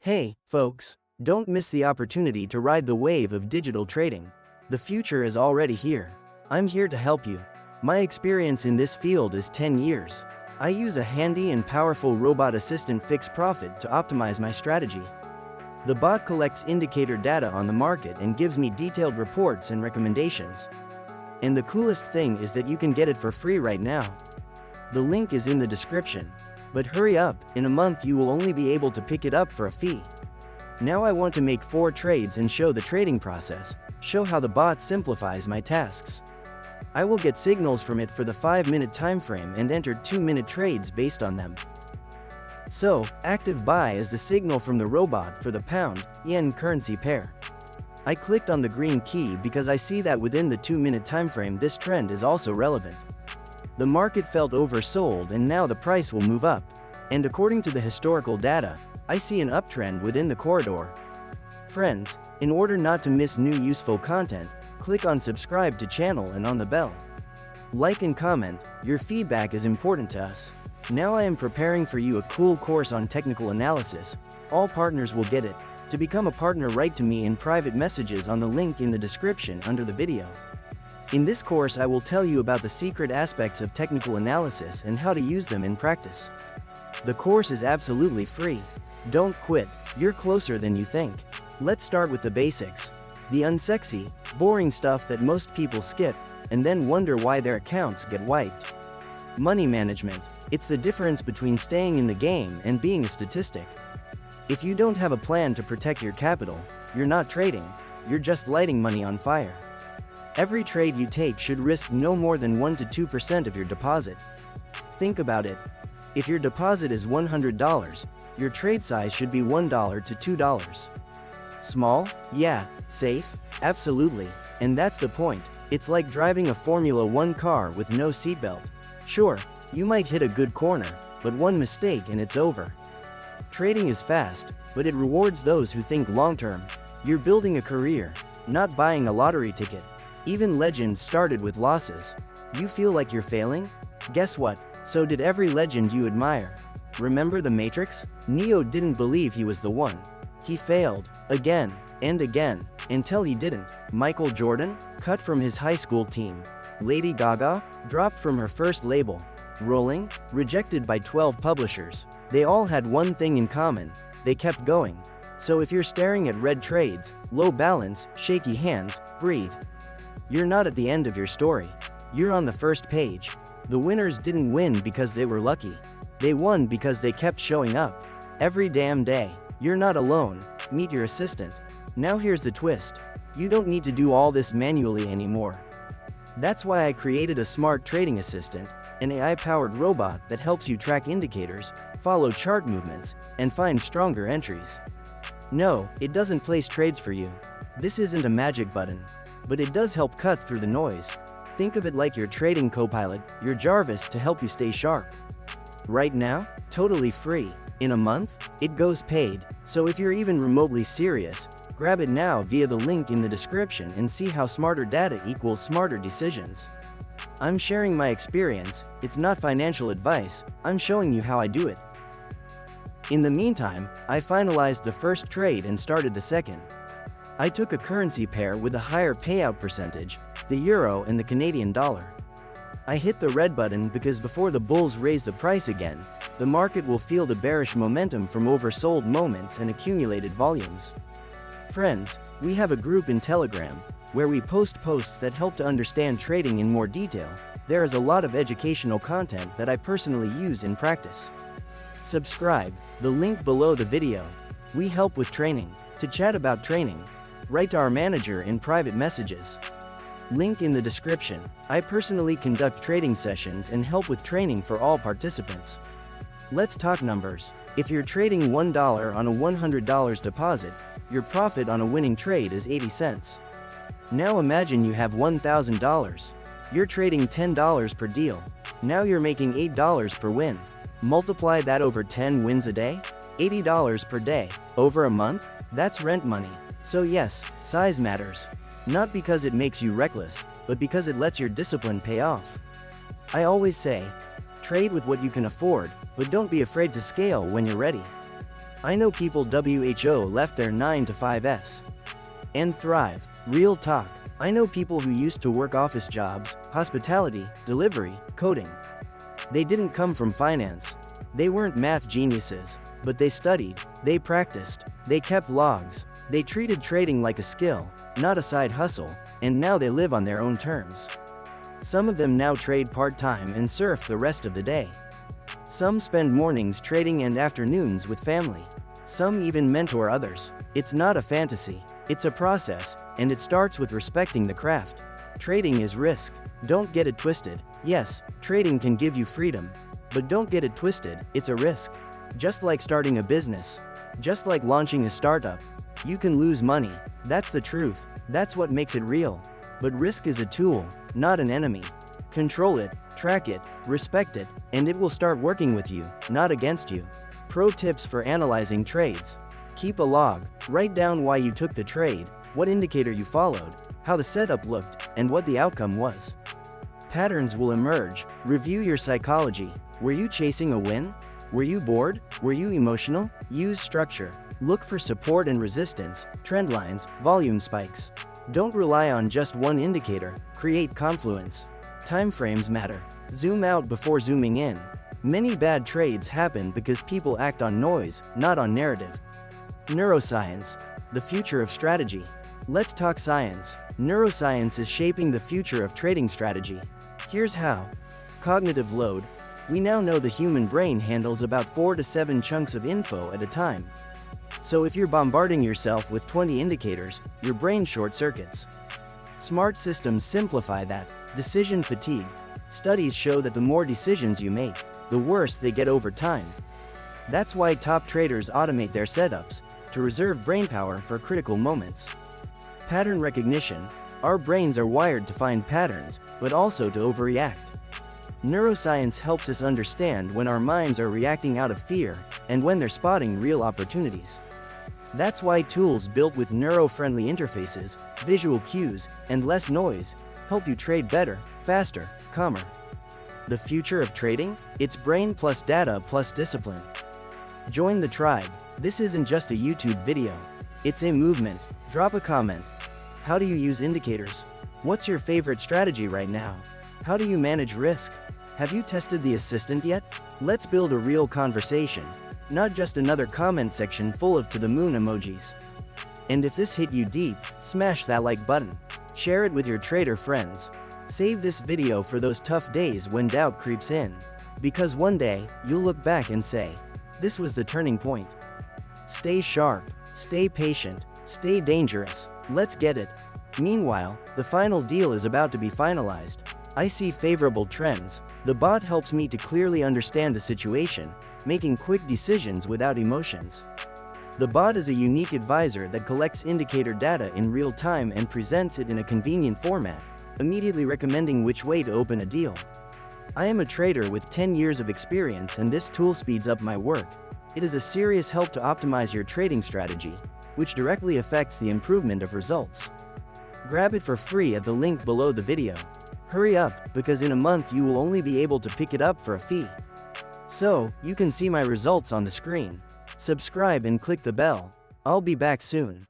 Hey, folks, don't miss the opportunity to ride the wave of digital trading. The future is already here. I'm here to help you. My experience in this field is 10 years. I use a handy and powerful robot assistant FixProfit to optimize my strategy. The bot collects indicator data on the market and gives me detailed reports and recommendations. And the coolest thing is that you can get it for free right now. The link is in the description. But hurry up, in a month you will only be able to pick it up for a fee. Now I want to make 4 trades and show the trading process, show how the bot simplifies my tasks. I will get signals from it for the 5-minute time frame and enter 2-minute trades based on them. So, active buy is the signal from the robot for the pound-yen currency pair. I clicked on the green key because I see that within the 2-minute time frame this trend is also relevant. The market felt oversold and now the price will move up. And according to the historical data, I see an uptrend within the corridor. Friends, in order not to miss new useful content, click on subscribe to channel and on the bell. Like and comment, your feedback is important to us. Now I am preparing for you a cool course on technical analysis. All partners will get it. To become a partner, write to me in private messages on the link in the description under the video. In this course I will tell you about the secret aspects of technical analysis and how to use them in practice. The course is absolutely free. Don't quit, you're closer than you think. Let's start with the basics. The unsexy, boring stuff that most people skip, and then wonder why their accounts get wiped. Money management. It's the difference between staying in the game and being a statistic. If you don't have a plan to protect your capital, you're not trading, you're just lighting money on fire. Every trade you take should risk no more than 1 to 2% of your deposit. Think about it. If your deposit is $100, your trade size should be $1 to $2. Small? Yeah. Safe? Absolutely. And that's the point. It's like driving a Formula 1 car with no seatbelt. Sure, you might hit a good corner, but one mistake and it's over. Trading is fast, but it rewards those who think long-term. You're building a career, not buying a lottery ticket. Even legends started with losses. You feel like you're failing? Guess what? So did every legend you admire. Remember the Matrix? Neo didn't believe he was the one. He failed, again, and again, until he didn't. Michael Jordan? Cut from his high school team. Lady Gaga? Dropped from her first label. Rolling? Rejected by 12 publishers. They all had one thing in common. They kept going. So if you're staring at red trades, low balance, shaky hands, breathe. You're not at the end of your story. You're on the first page. The winners didn't win because they were lucky. They won because they kept showing up. Every damn day. You're not alone. Meet your assistant. Now here's the twist. You don't need to do all this manually anymore. That's why I created a smart trading assistant, an AI-powered robot that helps you track indicators, follow chart movements, and find stronger entries. No, it doesn't place trades for you. This isn't a magic button. But it does help cut through the noise. Think of it like your trading co-pilot, your Jarvis to help you stay sharp. Right now, totally free. In a month, it goes paid. So if you're even remotely serious, grab it now via the link in the description and see how smarter data equals smarter decisions. I'm sharing my experience, it's not financial advice, I'm showing you how I do it. In the meantime, I finalized the first trade and started the second. I took a currency pair with a higher payout percentage, the euro and the Canadian dollar. I hit the red button because before the bulls raise the price again, the market will feel the bearish momentum from oversold moments and accumulated volumes. Friends, we have a group in Telegram, where we post posts that help to understand trading in more detail. There is a lot of educational content that I personally use in practice. Subscribe, the link below the video. We help with training. To chat about training, write to our manager in private messages. Link in the description. I personally conduct trading sessions and help with training for all participants. Let's talk numbers. If you're trading $1 on a $100 deposit, your profit on a winning trade is 80 cents. Now imagine you have $1,000. You're trading $10 per deal. Now you're making $8 per win. Multiply that over 10 wins a day? $80 per day. Over a month? That's rent money. So yes, size matters. Not because it makes you reckless, but because it lets your discipline pay off. I always say, trade with what you can afford, but don't be afraid to scale when you're ready. I know people who left their 9 to 5s and thrive. Real talk. I know people who used to work office jobs, hospitality, delivery, coding. They didn't come from finance. They weren't math geniuses, but they studied, they practiced, they kept logs, they treated trading like a skill, not a side hustle, and now they live on their own terms. Some of them now trade part-time and surf the rest of the day. Some spend mornings trading and afternoons with family. Some even mentor others. It's not a fantasy, it's a process, and it starts with respecting the craft. Trading is risk. Don't get it twisted. Yes, trading can give you freedom, but don't get it twisted, it's a risk. Just like starting a business, just like launching a startup, you can lose money. That's the truth. That's what makes it real. But risk is a tool, not an enemy. Control it, track it, respect it, and it will start working with you, not against you. Pro tips for analyzing trades. Keep a log. Write down why you took the trade, what indicator you followed, how the setup looked, and what the outcome was. Patterns will emerge. Review your psychology. Were you chasing a win? Were you bored? Were you emotional? Use structure. Look for support and resistance, trend lines, volume spikes. Don't rely on just one indicator. Create confluence. Timeframes matter. Zoom out before zooming in. Many bad trades happen because people act on noise, not on narrative. Neuroscience. The future of strategy. Let's talk science. Neuroscience is shaping the future of trading strategy. Here's how. Cognitive load. We now know the human brain handles about 4 to 7 chunks of info at a time. So if you're bombarding yourself with 20 indicators, your brain short circuits. Smart systems simplify that. Decision fatigue. Studies show that the more decisions you make, the worse they get over time. That's why top traders automate their setups, to reserve brainpower for critical moments. Pattern recognition. Our brains are wired to find patterns, but also to overreact. Neuroscience helps us understand when our minds are reacting out of fear, and when they're spotting real opportunities. That's why tools built with neuro-friendly interfaces, visual cues, and less noise help you trade better, faster, calmer. The future of trading? It's brain plus data plus discipline. Join the tribe. This isn't just a YouTube video. It's a movement. Drop a comment. How do you use indicators? What's your favorite strategy right now? How do you manage risk? Have you tested the assistant yet? Let's build a real conversation, not just another comment section full of to-the-moon emojis. And if this hit you deep, smash that like button. Share it with your trader friends. Save this video for those tough days when doubt creeps in. Because one day, you'll look back and say, this was the turning point. Stay sharp, stay patient, stay dangerous. Let's get it. Meanwhile, the final deal is about to be finalized. I see favorable trends. The bot helps me to clearly understand the situation, making quick decisions without emotions. The bot is a unique advisor that collects indicator data in real time and presents it in a convenient format, immediately recommending which way to open a deal. I am a trader with 10 years of experience, and this tool speeds up my work. It is a serious help to optimize your trading strategy, which directly affects the improvement of results. Grab it for free at the link below the video. Hurry up, because in a month you will only be able to pick it up for a fee. So, you can see my results on the screen. Subscribe and click the bell. I'll be back soon.